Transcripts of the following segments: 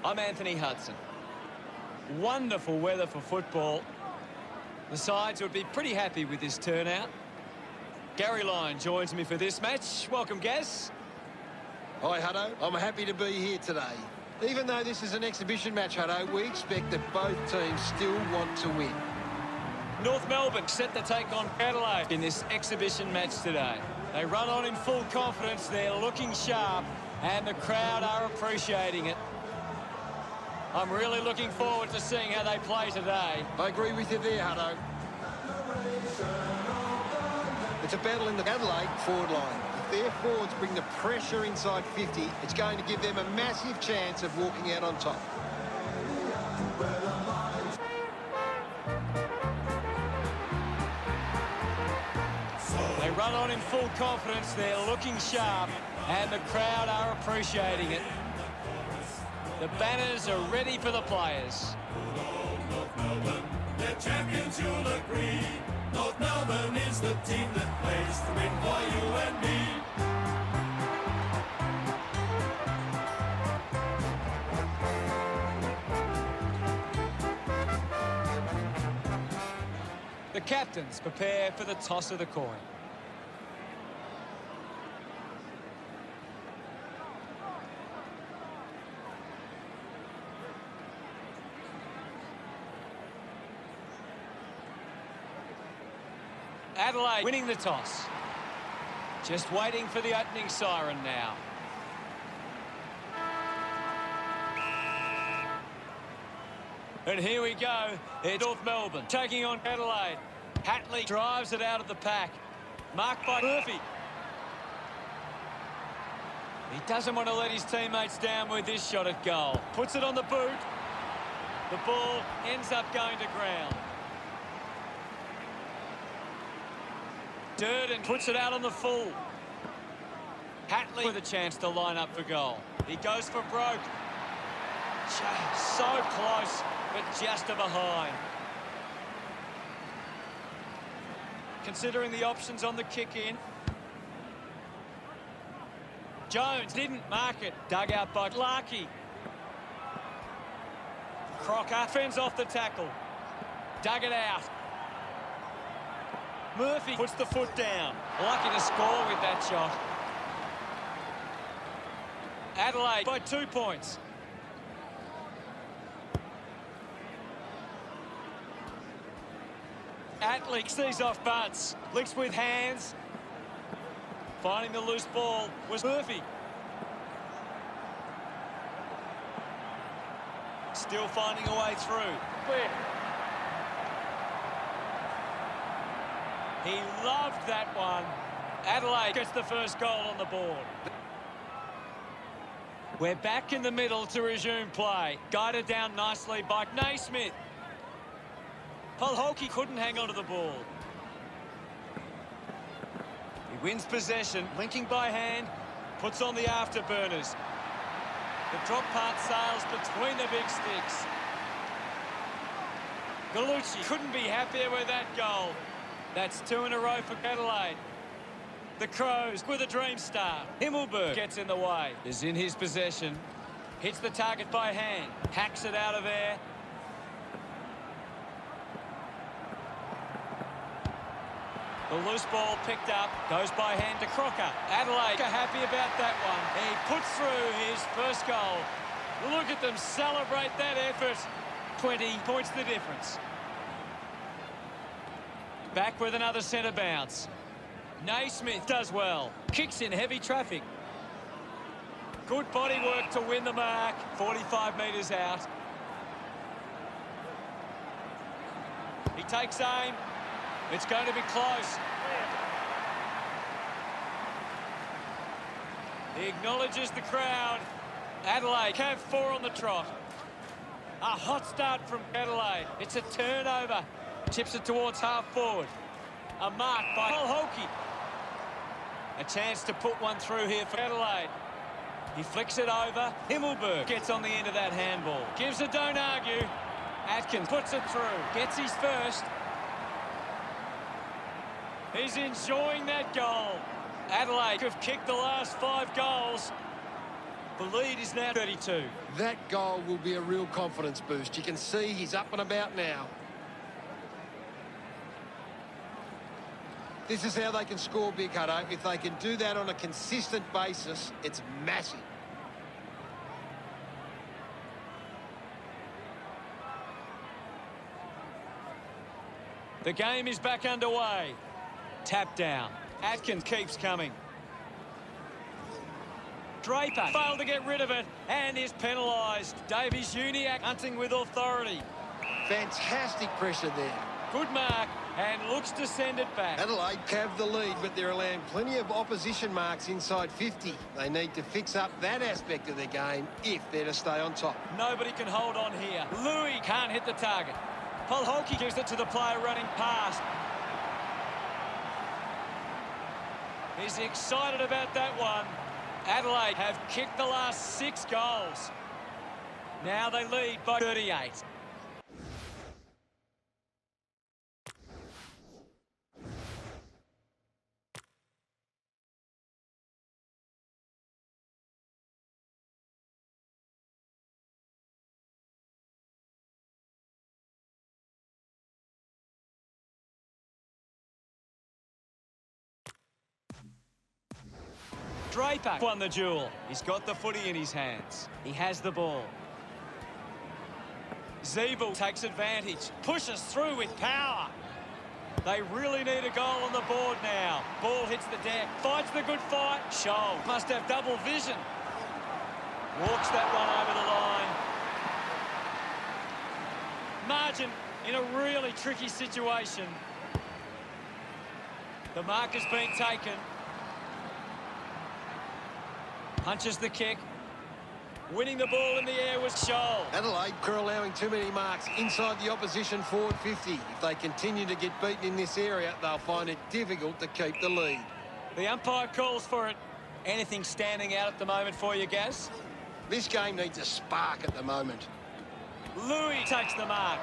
I'm Anthony Hudson. Wonderful weather for football. The sides would be pretty happy with this turnout. Gary Lyon joins me for this match. Welcome, Gaz. Hi, Hutto. I'm happy to be here today. Even though this is an exhibition match, Hutto, we expect that both teams still want to win. North Melbourne set to take on Adelaide in this exhibition match today. They run on in full confidence. They're looking sharp, and the crowd are appreciating it. I'm really looking forward to seeing how they play today. I agree with you there, Hutto. It's a battle in the Adelaide forward line. If their forwards bring the pressure inside 50, it's going to give them a massive chance of walking out on top. They run on in full confidence. They're looking sharp, and the crowd are appreciating it. The banners are ready for the players. North Melbourne, they're champions, you'll agree. North Melbourne is the team that plays to win for you and me. The captains prepare for the toss of the coin. Adelaide winning the toss. Just waiting for the opening siren now. And here we go. It's North Melbourne taking on Adelaide. Hatley drives it out of the pack. Marked by Murphy. He doesn't want to let his teammates down with this shot at goal. Puts it on the boot. The ball ends up going to ground. Durden puts it out on the full. Hatley with a chance to line up for goal. He goes for broke. So close, but just to behind. Considering the options on the kick in. Jones didn't mark it. Dug out by Larkey. Crocker fends off the tackle. Dug it out. Murphy puts the foot down. Lucky to score with that shot. Adelaide by 2 points. Atley sees off Bunce. Licks with hands. Finding the loose ball was Murphy. Still finding a way through. He loved that one. Adelaide gets the first goal on the board. We're back in the middle to resume play. Guided down nicely by Naismith. Holhoki couldn't hang on to the ball. He wins possession, linking by hand, puts on the afterburners. The drop part sails between the big sticks. Gallucci couldn't be happier with that goal. That's 2 in a row for Adelaide. The Crows with a dream start. Himmelberg gets in the way. Is in his possession. Hits the target by hand. Hacks it out of there. The loose ball picked up. Goes by hand to Crocker. Adelaide are happy about that one. He puts through his first goal. Look at them celebrate that effort. 20 points the difference. Back with another centre bounce. Naismith does well. Kicks in heavy traffic. Good body work to win the mark. 45 metres out. He takes aim. It's going to be close. He acknowledges the crowd. Adelaide have 4 on the trot. A hot start from Adelaide. It's a turnover. Chips it towards half forward. A mark by Holhoki. A chance to put one through here for Adelaide. He flicks it over. Himmelberg gets on the end of that handball. Gives a don't argue. Atkins puts it through. Gets his first. He's enjoying that goal. Adelaide have kicked the last 5 goals. The lead is now 32. That goal will be a real confidence boost. You can see he's up and about now. This is how they can score big, Hutto. If they can do that on a consistent basis, it's massive. The game is back underway. Tap down. Atkins keeps coming. Draper failed to get rid of it and is penalised. Davies Uniacke hunting with authority. Fantastic pressure there. Good mark and looks to send it back. Adelaide have the lead, but they're allowing plenty of opposition marks inside 50. They need to fix up that aspect of their game if they're to stay on top. Nobody can hold on here. Louis can't hit the target. Polholke gives it to the player running past. He's excited about that one. Adelaide have kicked the last 6 goals. Now they lead by 38. Draper won the duel. He's got the footy in his hands. He has the ball. Zeeble takes advantage, pushes through with power. They really need a goal on the board now. Ball hits the deck, fights the good fight. Scholl must have double vision. Walks that one over the line. Margin in a really tricky situation. The mark has been taken. Punches the kick. Winning the ball in the air was Scholl. Adelaide are allowing too many marks inside the opposition forward 50. If they continue to get beaten in this area, they'll find it difficult to keep the lead. The umpire calls for it. Anything standing out at the moment for you, Gaz? This game needs a spark at the moment. Louis takes the mark.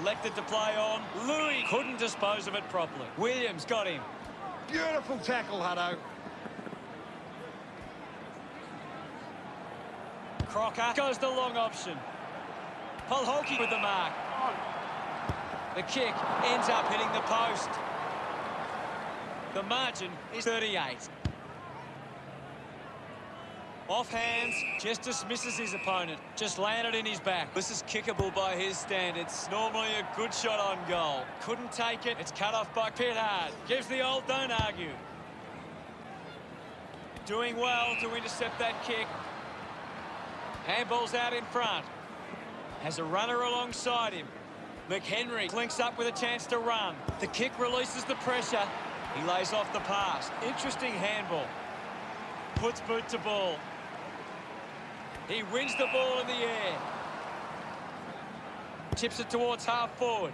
Elected to play on. Louis couldn't dispose of it properly. Williams got him. Beautiful tackle, Hutto. Crocker goes the long option. Polholke with the mark. The kick ends up hitting the post. The margin is 38. Off hands, just dismisses his opponent. Just landed in his back. This is kickable by his standards. Normally a good shot on goal. Couldn't take it. It's cut off by Pittard. Gives the old don't argue. Doing well to intercept that kick. Handball's out in front. Has a runner alongside him. McHenry links up with a chance to run. The kick releases the pressure. He lays off the pass. Interesting handball. Puts boot to ball. He wins the ball in the air. Tips it towards half forward.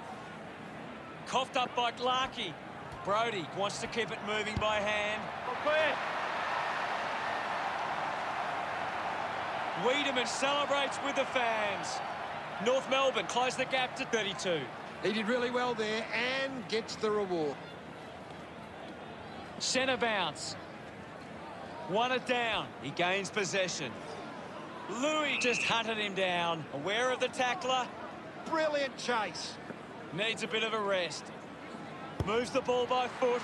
Coughed up by Clarkey. Brodie wants to keep it moving by hand. Wiedemann celebrates with the fans. North Melbourne close the gap to 32. He did really well there and gets the reward. Centre bounce. Won it down. He gains possession. Louis just hunted him down. Aware of the tackler. Brilliant chase. Needs a bit of a rest. Moves the ball by foot.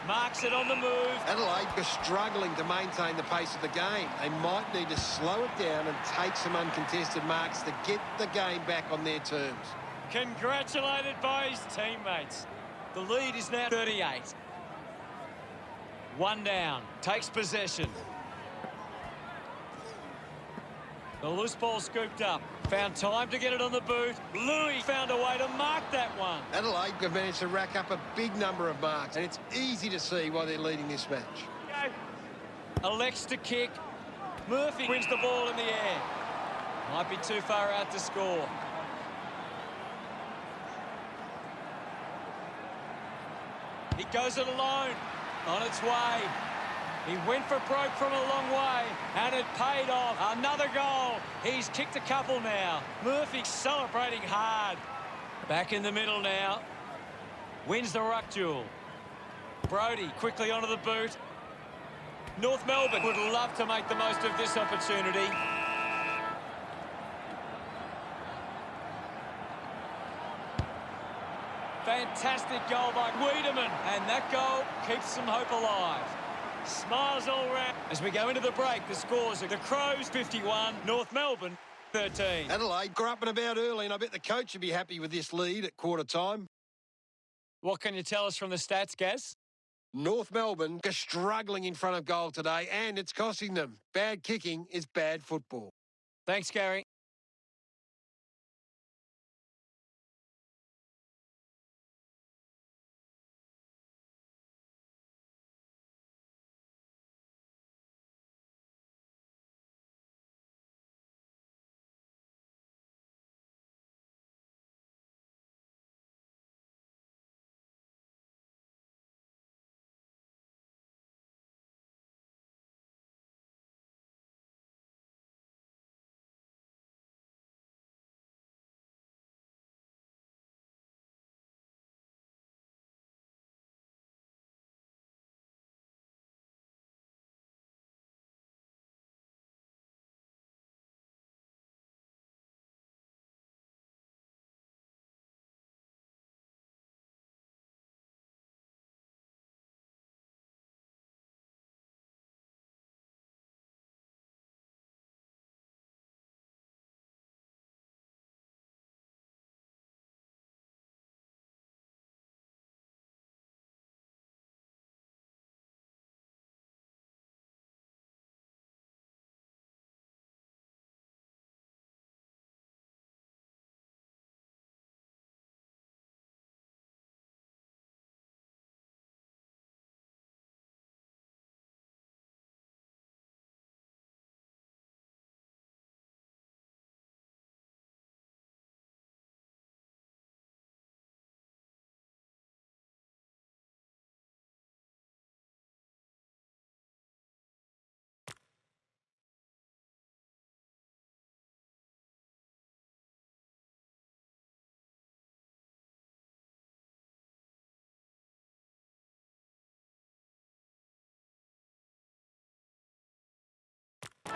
Marks it on the move. Adelaide are struggling to maintain the pace of the game. They might need to slow it down and take some uncontested marks to get the game back on their terms. Congratulated by his teammates. The lead is now 38. One down. Takes possession. The loose ball scooped up. Found time to get it on the boot. Louis found a way to mark that one. Adelaide have managed to rack up a big number of marks, and it's easy to see why they're leading this match. Elects to kick. Murphy wins the ball in the air. Might be too far out to score. He goes it alone. On its way. He went for broke from a long way, and it paid off. Another goal. He's kicked a couple now. Murphy celebrating hard. Back in the middle now. Wins the ruck duel. Brodie quickly onto the boot. North Melbourne would love to make the most of this opportunity. Fantastic goal by Wiedemann, and that goal keeps some hope alive. Smiles all round. As we go into the break, the scores are the Crows 51, North Melbourne 13. Adelaide grew up and about early, and I bet the coach would be happy with this lead at quarter time. What can you tell us from the stats, Gaz? North Melbourne are struggling in front of goal today, and it's costing them. Bad kicking is bad football. Thanks, Gary.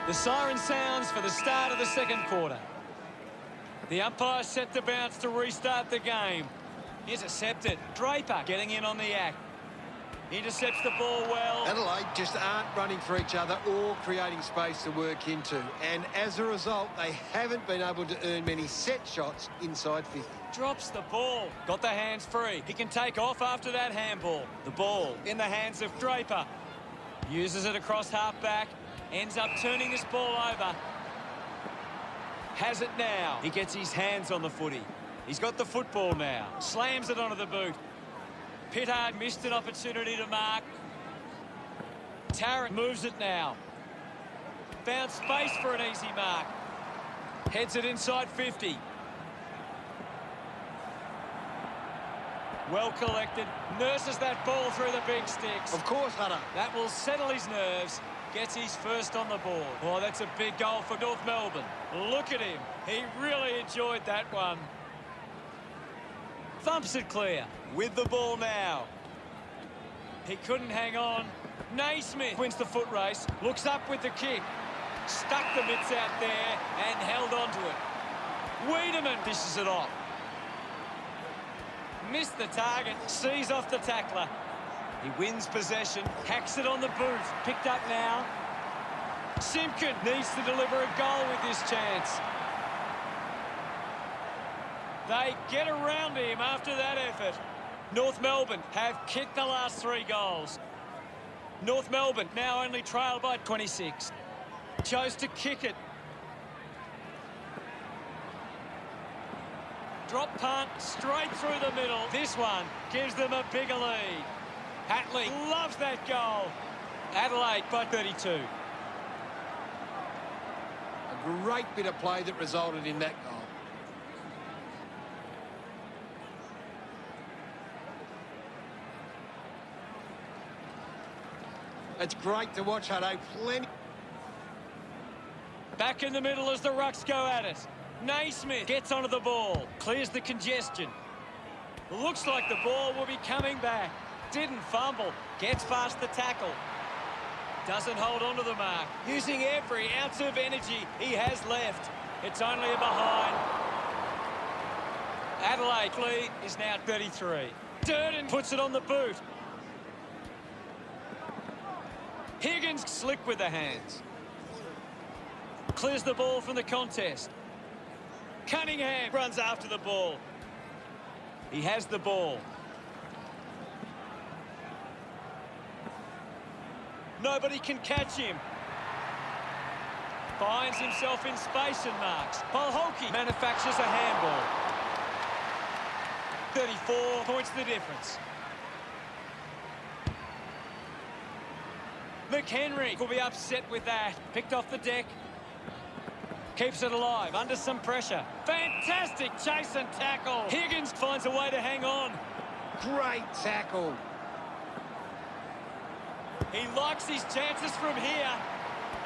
The siren sounds for the start of the second quarter. The umpire set the bounce to restart the game. Intercepted. Draper getting in on the act. Intercepts the ball well. Adelaide just aren't running for each other or creating space to work into. And as a result, they haven't been able to earn many set shots inside 50. Drops the ball. Got the hands free. He can take off after that handball. The ball in the hands of Draper. Uses it across half-back. Ends up turning this ball over. Has it now. He gets his hands on the footy. He's got the football now. Slams it onto the boot. Pittard missed an opportunity to mark. Tarrant moves it now. Found space for an easy mark. Heads it inside 50. Well collected. Nurses that ball through the big sticks. Of course, Hunter. That will settle his nerves. Gets his first on the ball. Oh, that's a big goal for North Melbourne. Look at him. He really enjoyed that one. Thumps it clear. With the ball now. He couldn't hang on. Naismith wins the foot race. Looks up with the kick. Stuck the mitts out there and held on to it. Wiedemann dishes it off. Missed the target. Sees off the tackler. He wins possession, hacks it on the boot, picked up now. Simpkin needs to deliver a goal with this chance. They get around him after that effort. North Melbourne have kicked the last 3 goals. North Melbourne now only trail by 26. Chose to kick it. Drop punt straight through the middle. This one gives them a bigger lead. Hatley loves that goal. Adelaide by 32. A great bit of play that resulted in that goal. It's great to watch, Hutto. Plenty. Back in the middle as the Rucks go at it. Naismith gets onto the ball. Clears the congestion. Looks like the ball will be coming back. Didn't fumble. Gets past the tackle. Doesn't hold on to the mark, using every ounce of energy he has left. It's only a behind. Adelaide lead is now 33. Durden puts it on the boot. Higgins slick with the hands. Clears the ball from the contest. Cunningham runs after the ball. He has the ball. Nobody can catch him. Finds himself in space and marks. Polholke manufactures a handball. 34 points the difference. McHenry will be upset with that. Picked off the deck. Keeps it alive under some pressure. Fantastic chase and tackle. Higgins finds a way to hang on. Great tackle. He likes his chances from here,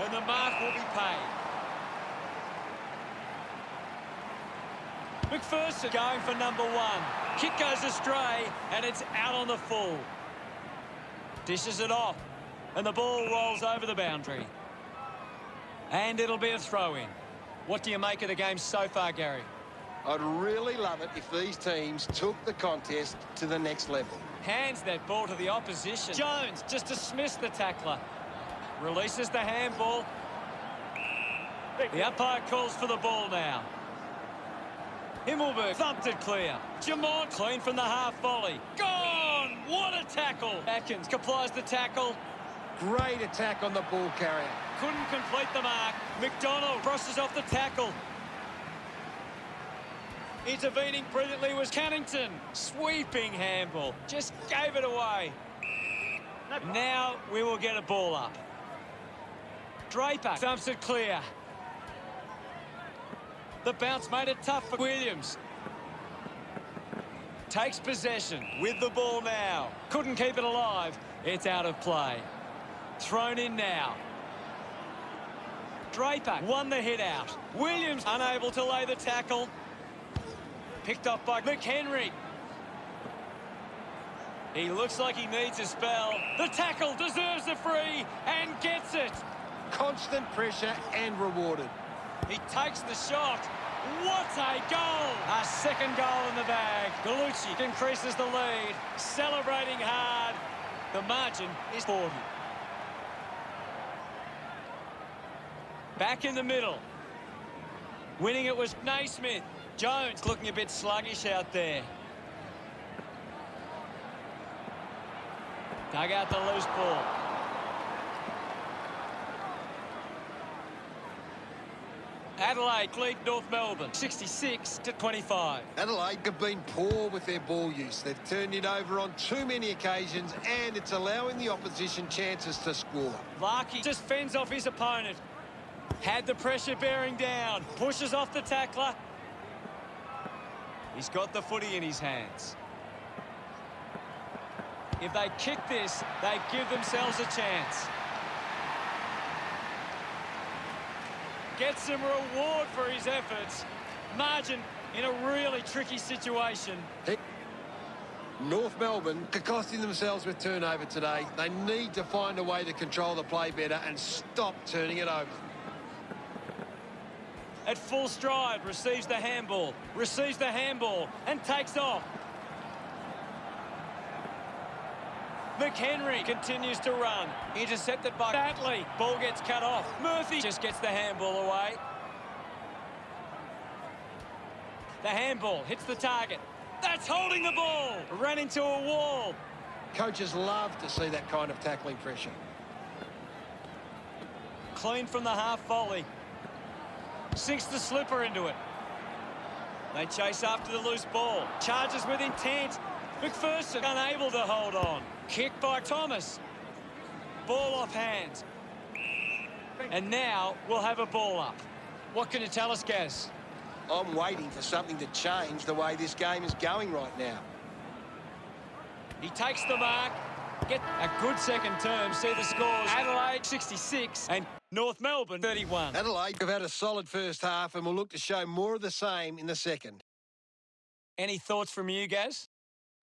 and the mark will be paid. McPherson going for number 1. Kick goes astray, and it's out on the full. Dishes it off, and the ball rolls over the boundary. And it'll be a throw-in. What do you make of the game so far, Gary? I'd really love it if these teams took the contest to the next level. Hands that ball to the opposition. Jones just dismissed the tackler. Releases the handball. The umpire calls for the ball now. Himmelberg thumped it clear. Jamont clean from the half volley. Gone! What a tackle! Atkins complies the tackle. Great attack on the ball carrier. Couldn't complete the mark. McDonald crosses off the tackle. Intervening brilliantly was Cunnington. Sweeping handball. Just gave it away. Now we will get a ball up. Draper thumps it clear. The bounce made it tough for Williams. Takes possession with the ball now. Couldn't keep it alive. It's out of play. Thrown in now. Draper won the hit out. Williams unable to lay the tackle. Picked up by McHenry. He looks like he needs a spell. The tackle deserves a free and gets it. Constant pressure and rewarded. He takes the shot. What a goal! A second goal in the bag. Gallucci increases the lead. Celebrating hard. The margin is 40. Back in the middle. Winning it was Naismith. Jones looking a bit sluggish out there. Dug out the loose ball. Adelaide lead North Melbourne 66-25. Adelaide have been poor with their ball use. They've turned it over on too many occasions, and it's allowing the opposition chances to score. Larkey just fends off his opponent. Had the pressure bearing down. Pushes off the tackler. He's got the footy in his hands. If they kick this, they give themselves a chance. Gets some reward for his efforts. Margin in a really tricky situation. North Melbourne are costing themselves with turnover today. They need to find a way to control the play better and stop turning it over. At full stride, receives the handball, and takes off. McHenry continues to run. Intercepted by Batley. Ball gets cut off. Murphy just gets the handball away. The handball hits the target. That's holding the ball. Ran into a wall. Coaches love to see that kind of tackling pressure. Clean from the half volley. Sinks the slipper into it. They chase after the loose ball. Charges with intent. McPherson unable to hold on. Kick by Thomas. Ball off hands. And now we'll have a ball up. What can you tell us, Gaz? I'm waiting for something to change the way this game is going right now. He takes the mark. Get a good second term. See the scores. Adelaide 66 and North Melbourne 31. Adelaide have had a solid first half and will look to show more of the same in the second. Any thoughts from you, Gaz?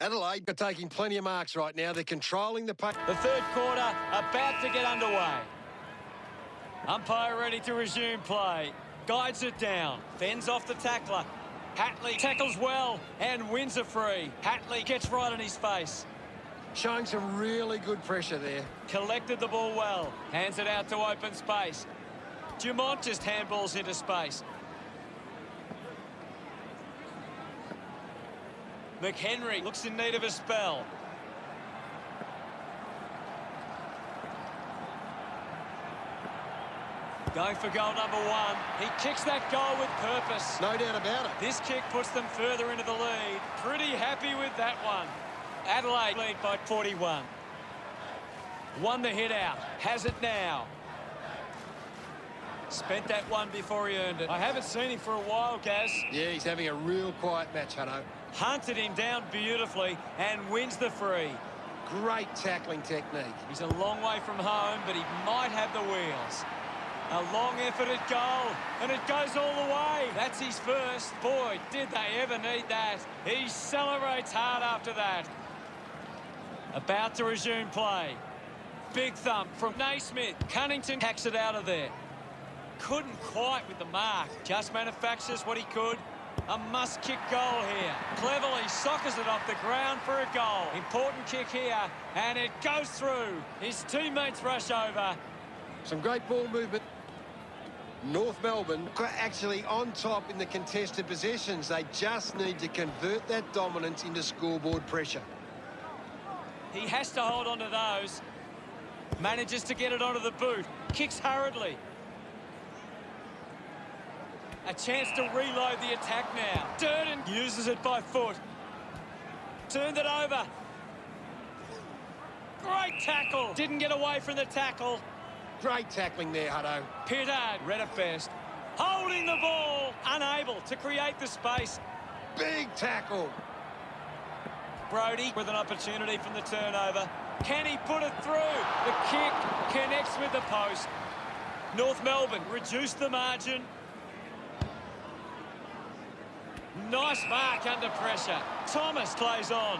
Adelaide are taking plenty of marks right now. They're controlling the pace. The third quarter about to get underway. Umpire ready to resume play. Guides it down. Fends off the tackler. Hatley tackles well and wins a free. Hatley gets right on his face. Showing some really good pressure there. Collected the ball well. Hands it out to open space. Dumont just handballs into space. McHenry looks in need of a spell. Going for goal number one. He kicks that goal with purpose. No doubt about it. This kick puts them further into the lead. Pretty happy with that one. Adelaide lead by 41. Won the hit out. Has it now. Spent that one before he earned it. I haven't seen him for a while, Gaz. Yeah, he's having a real quiet match, Hutto. Hunted him down beautifully and wins the free. Great tackling technique. He's a long way from home, but he might have the wheels. A long efforted goal, and it goes all the way. That's his first. Boy, did they ever need that. He celebrates hard after that. About to resume play. Big thump from Naismith. Cunnington hacks it out of there. Couldn't quite with the mark. Just manufactures what he could. A must-kick goal here. Cleverly soccers it off the ground for a goal. Important kick here, and it goes through. His teammates rush over. Some great ball movement. North Melbourne are actually on top in the contested possessions. They just need to convert that dominance into scoreboard pressure. He has to hold on to those. Manages to get it onto the boot. Kicks hurriedly. A chance to reload the attack now. Durden uses it by foot. Turned it over. Great tackle. Didn't get away from the tackle. Great tackling there, Hutto. Pittard read it best. Holding the ball. Unable to create the space. Big tackle. Brody with an opportunity from the turnover. Can he put it through? The kick connects with the post. North Melbourne reduced the margin. Nice mark under pressure. Thomas plays on.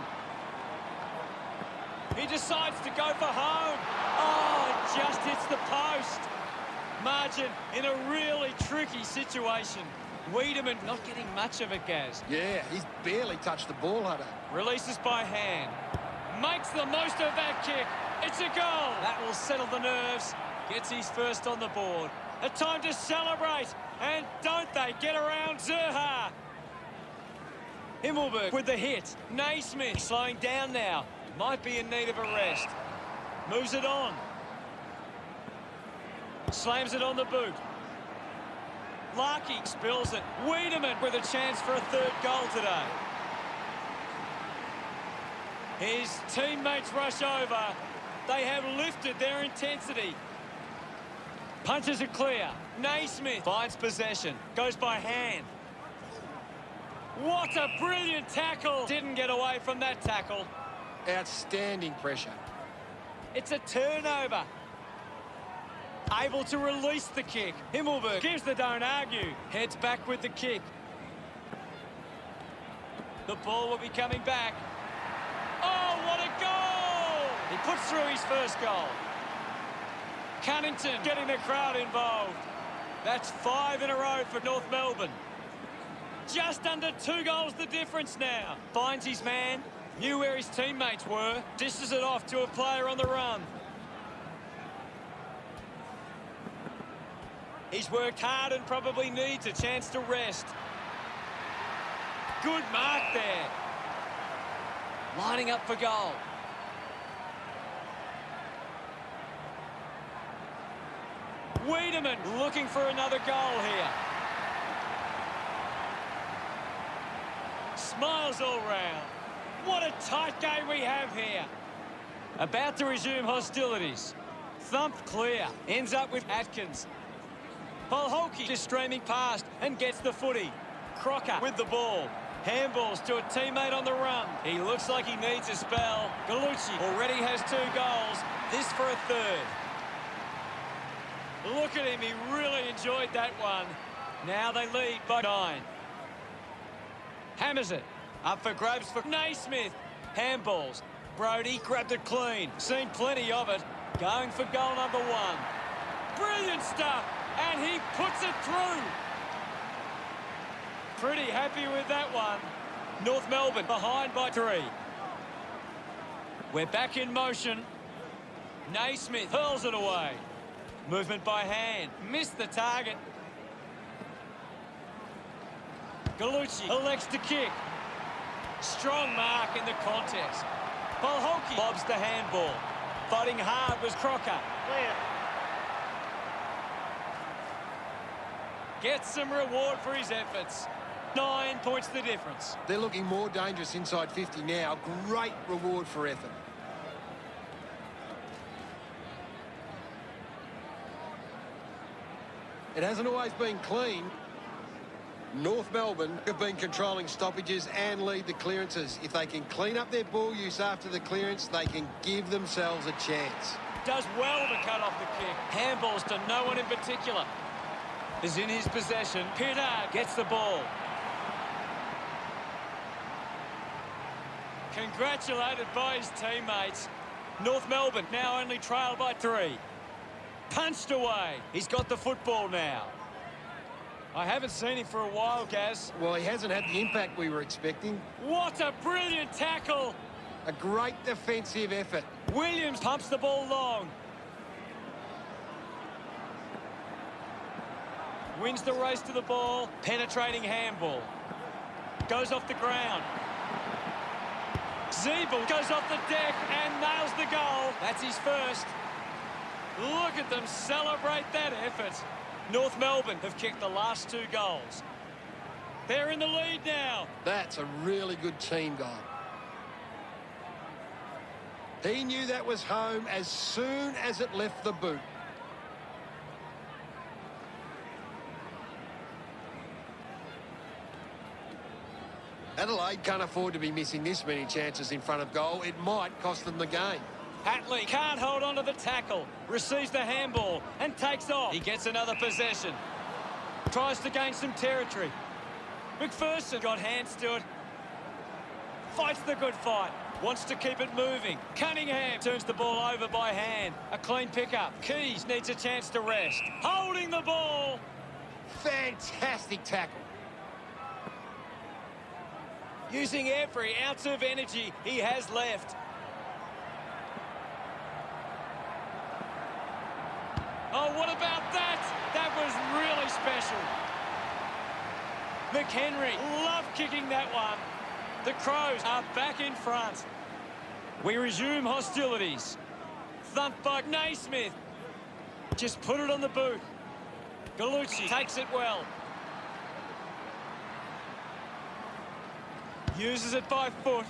He decides to go for home. Oh, just hits the post. Margin in a really tricky situation. Wiedemann not getting much of it, Gaz. Yeah, he's barely touched the ball, Hutto. Releases by hand. Makes the most of that kick. It's a goal. That will settle the nerves. Gets his first on the board. A time to celebrate. And don't they get around Zerha. Himmelberg with the hit. Naismith slowing down now. Might be in need of a rest. Moves it on. Slams it on the boot. Larkey spills it. Wiedemann with a chance for a third goal today. His teammates rush over. They have lifted their intensity. Punches it clear. Naismith finds possession. Goes by hand. What a brilliant tackle. Didn't get away from that tackle. Outstanding pressure. It's a turnover. Able to release the kick. Himmelberg gives the don't argue. Heads back with the kick. The ball will be coming back. Oh, what a goal! He puts through his first goal. Cunnington getting the crowd involved. That's 5 in a row for North Melbourne. Just under 2 goals the difference now. Finds his man. Knew where his teammates were. Dishes it off to a player on the run. He's worked hard and probably needs a chance to rest. Good mark there. Lining up for goal. Wiedemann looking for another goal here. Smiles all round. What a tight game we have here. About to resume hostilities. Thumped clear. Ends up with Atkins. Polholke just streaming past and gets the footy. Crocker with the ball. Handballs to a teammate on the run. He looks like he needs a spell. Gallucci already has 2 goals. This for a third. Look at him. He really enjoyed that one. Now they lead by 9. Hammers it. Up for grabs for Naismith. Handballs. Brody grabbed it clean. Seen plenty of it. Going for goal number 1. Brilliant stuff. And he puts it through. Pretty happy with that one. North Melbourne behind by 3. We're back in motion. Naismith hurls it away. Movement by hand. Missed the target. Gallucci elects to kick. Strong mark in the contest. Polholke lobs the handball. Fighting hard was Crocker. Clear. Gets some reward for his efforts. 9 points the difference. They're looking more dangerous inside 50 now. Great reward for effort. It hasn't always been clean. North Melbourne have been controlling stoppages and lead the clearances. If they can clean up their ball use after the clearance, they can give themselves a chance. Does well to cut off the kick. Handballs to no one in particular. Is in his possession. Pittard gets the ball. Congratulated by his teammates. North Melbourne now only trail by 3. Punched away. He's got the football now. I haven't seen him for a while, Gaz. Well, he hasn't had the impact we were expecting. What a brilliant tackle. A great defensive effort. Williams pumps the ball long. Wins the race to the ball. Penetrating handball. Goes off the ground. Zeeble goes off the deck and nails the goal. That's his first. Look at them celebrate that effort. North Melbourne have kicked the last 2 goals. They're in the lead now. That's a really good team goal. He knew that was home as soon as it left the boot. Adelaide can't afford to be missing this many chances in front of goal. It might cost them the game. Hatley can't hold on to the tackle. Receives the handball and takes off. He gets another possession. Tries to gain some territory. McPherson got hands to it. Fights the good fight. Wants to keep it moving. Cunningham turns the ball over by hand. A clean pickup. Keys needs a chance to rest. Holding the ball. Fantastic tackle. Using every ounce of energy he has left. Oh, what about that? That was really special. McHenry loved kicking that one. The Crows are back in front. We resume hostilities. Thumped by Naismith. Just put it on the boot. Gallucci takes it well. Uses it by foot.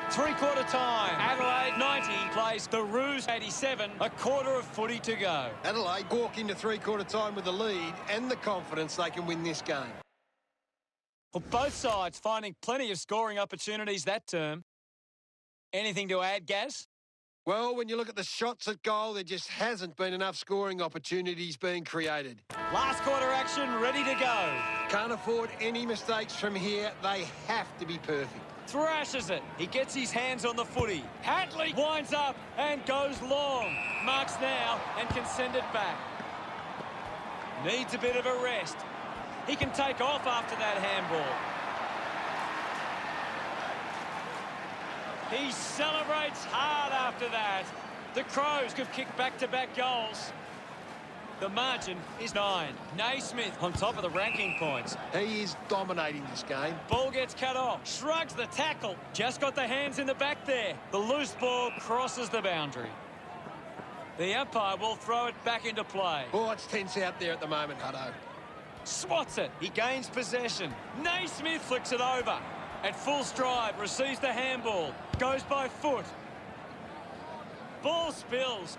3/4 time. Adelaide 90 plays the Roos 87. A quarter of footy to go. Adelaide walk into 3/4 time with the lead and the confidence they can win this game. Well, both sides finding plenty of scoring opportunities that term. Anything to add, Gaz? Well, when you look at the shots at goal, there just hasn't been enough scoring opportunities being created. Last quarter action ready to go. Can't afford any mistakes from here. They have to be perfect. Thrashes it. He gets his hands on the footy. Hatley winds up and goes long. Marks now and can send it back. Needs a bit of a rest. He can take off after that handball. He celebrates hard after that. The Crows have kicked back-to-back goals. The margin is 9. Naismith on top of the ranking points. He is dominating this game. Ball gets cut off. Shrugs the tackle. Just got the hands in the back there. The loose ball crosses the boundary. The umpire will throw it back into play. Oh, it's tense out there at the moment, Hutto. Swats it. He gains possession. Naismith flicks it over. At full stride, receives the handball. Goes by foot. Ball spills.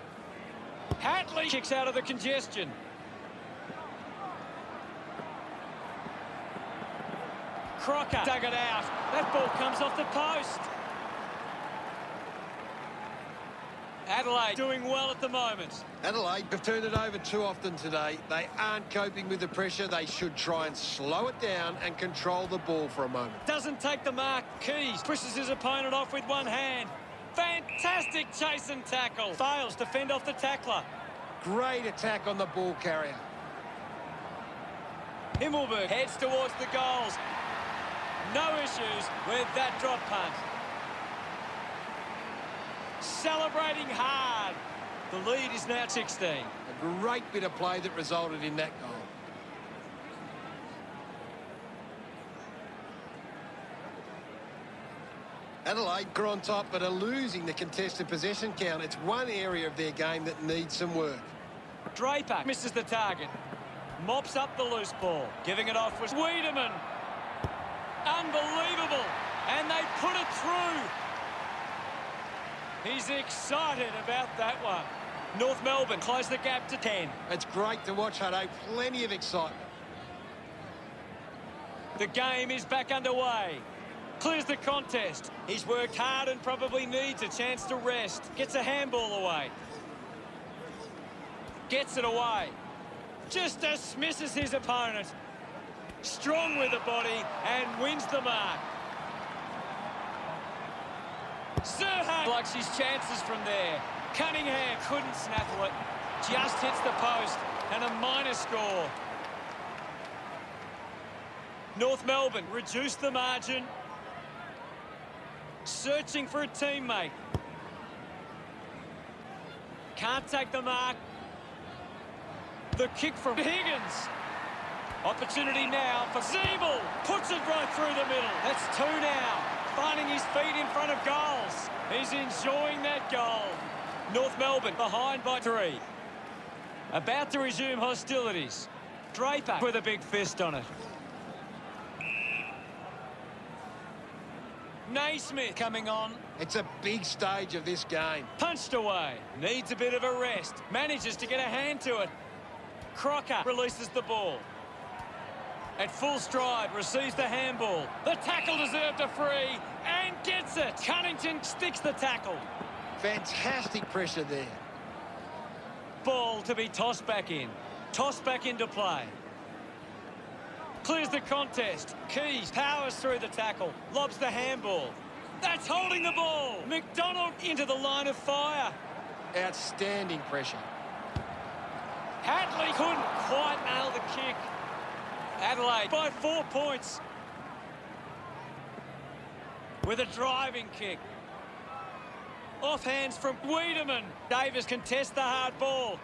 Hatley kicks out of the congestion. Crocker dug it out. That ball comes off the post. Adelaide doing well at the moment. Adelaide have turned it over too often today. They aren't coping with the pressure. They should try and slow it down and control the ball for a moment. Doesn't take the mark. Keys pushes his opponent off with one hand. Fantastic chase and tackle. Fails to fend off the tackler. Great attack on the ball carrier. Himmelberg heads towards the goals. No issues with that drop punt. Celebrating hard. The lead is now 16. A great bit of play that resulted in that goal. Adelaide are on top but are losing the contested possession count. It's one area of their game that needs some work. Draper misses the target. Mops up the loose ball. Giving it off was Wiedemann. Unbelievable. And they put it through. He's excited about that one. North Melbourne close the gap to 10. It's great to watch, Hutto. Plenty of excitement. The game is back underway. Clears the contest. He's worked hard and probably needs a chance to rest. Gets a handball away. Gets it away. Just dismisses his opponent. Strong with the body and wins the mark. Zerha likes his chances from there. Cunningham couldn't snaffle it. Just hits the post and a minor score. North Melbourne reduced the margin. Searching for a teammate. Can't take the mark. The kick from Higgins. Opportunity now for Zeeble. Puts it right through the middle. That's two now. Finding his feet in front of goals. He's enjoying that goal. North Melbourne behind by 3. About to resume hostilities. Draper with a big fist on it. Naismith coming on. It's a big stage of this game. Punched away. Needs a bit of a rest. Manages to get a hand to it. Crocker releases the ball. At full stride, receives the handball. The tackle deserved a free and gets it. Cunnington sticks the tackle. Fantastic pressure there. Ball to be tossed back in. Tossed back into play. Clears the contest. Keys powers through the tackle. Lobs the handball. That's holding the ball. McDonald into the line of fire. Outstanding pressure. Hadley couldn't quite nail the kick. Adelaide by 4 points. With a driving kick. Off hands from Wiedemann. Davis contests the hard ball.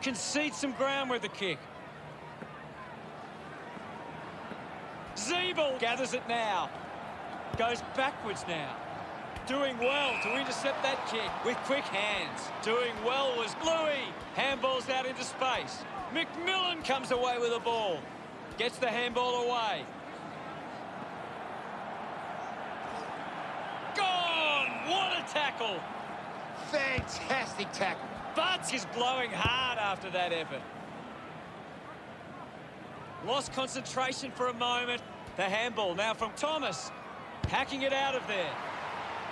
Concedes some ground with the kick. Zeeble gathers it now. Goes backwards now. Doing well to intercept that kick with quick hands. Doing well was Louis. Handballs out into space. McMillan comes away with the ball. Gets the handball away. Gone! What a tackle! Fantastic tackle. Butts is blowing hard after that effort. Lost concentration for a moment. The handball now from Thomas. Hacking it out of there.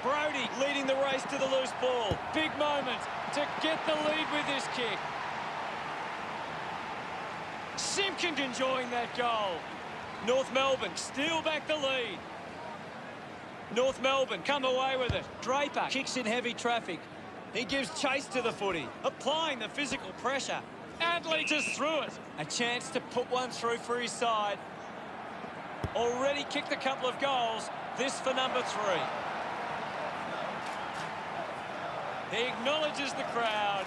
Brody leading the race to the loose ball. Big moment to get the lead with this kick. Simpkins enjoying that goal. North Melbourne steal back the lead. North Melbourne come away with it. Draper kicks in heavy traffic. He gives chase to the footy, applying the physical pressure. Adelaide just threw it. A chance to put one through for his side. Already kicked a couple of goals. This for number 3. He acknowledges the crowd.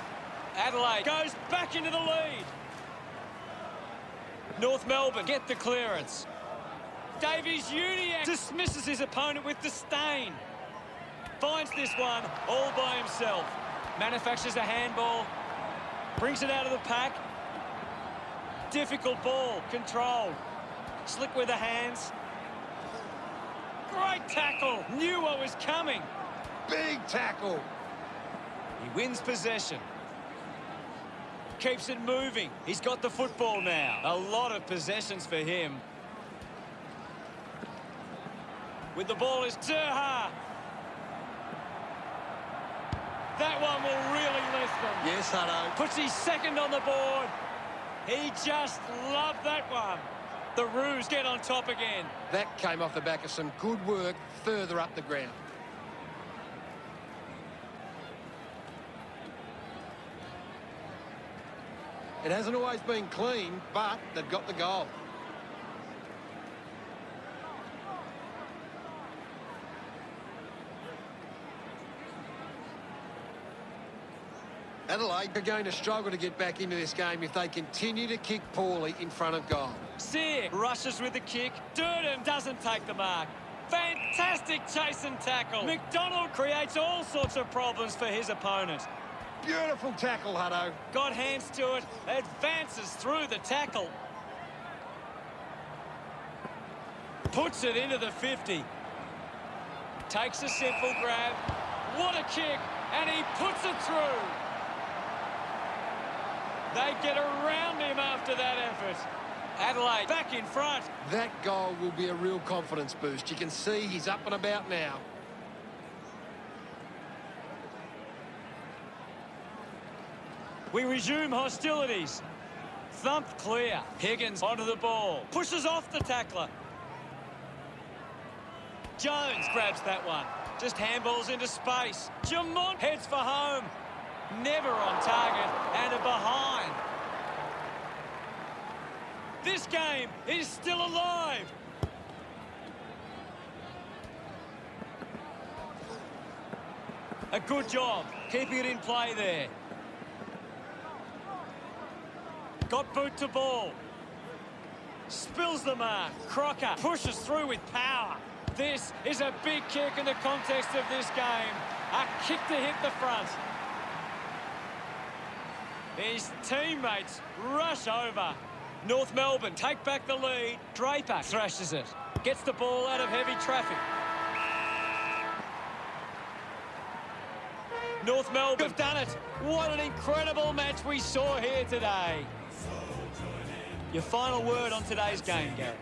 Adelaide goes back into the lead. North Melbourne get the clearance. Davies-Uniacke dismisses his opponent with disdain. Finds this one all by himself. Manufactures a handball. Brings it out of the pack. Difficult ball. Controlled. Slick with the hands. Great tackle. Knew what was coming. Big tackle. He wins possession. Keeps it moving. He's got the football now. A lot of possessions for him. With the ball is Zerha. That one will really lift them. Yes, Hutto. Puts his second on the board. He just loved that one. The Roos get on top again. That came off the back of some good work further up the ground. It hasn't always been clean, but they've got the goal. Adelaide are going to struggle to get back into this game if they continue to kick poorly in front of goal. Sear rushes with the kick. Durden doesn't take the mark. Fantastic chase and tackle. McDonald creates all sorts of problems for his opponent. Beautiful tackle, Hutto. Got hands to it. Advances through the tackle. Puts it into the 50. Takes a simple grab. What a kick. And he puts it through. They get around him after that effort. Adelaide back in front. That goal will be a real confidence boost. You can see he's up and about now. We resume hostilities. Thumped clear. Higgins onto the ball. Pushes off the tackler. Jones grabs that one. Just handballs into space. Jamont heads for home. Never on target and a behind. This game is still alive. A good job keeping it in play there. Got boot to ball. Spills the mark. Crocker pushes through with power. This is a big kick in the context of this game. A kick to hit the front. His teammates rush over. North Melbourne take back the lead. Draper thrashes it. Gets the ball out of heavy traffic. North Melbourne have done it. What an incredible match we saw here today. Your final word on today's game, Gareth.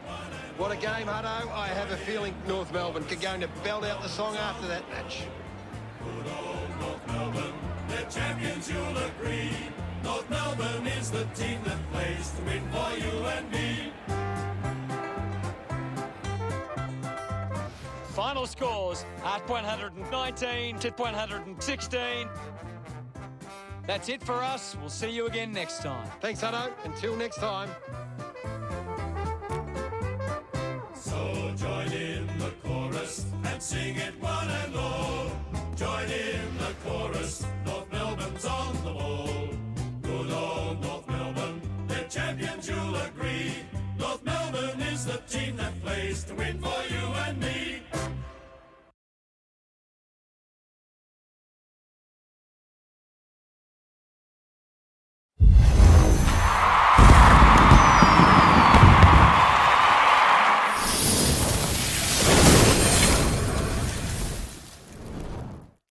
What a game, Hutto. I have a feeling North Melbourne are going to belt out the song after that match. Good old North Melbourne, they're champions, you'll agree. North Melbourne is the team that plays to win for you and me. Final scores at 119 to 116. That's it for us. We'll see you again next time. Thanks, Hutto. Until next time. So join in the chorus and sing it one and all. Join in the chorus, North Melbourne's on the ball. Good old North Melbourne, they're champions, you'll agree. North Melbourne is the team that plays to win for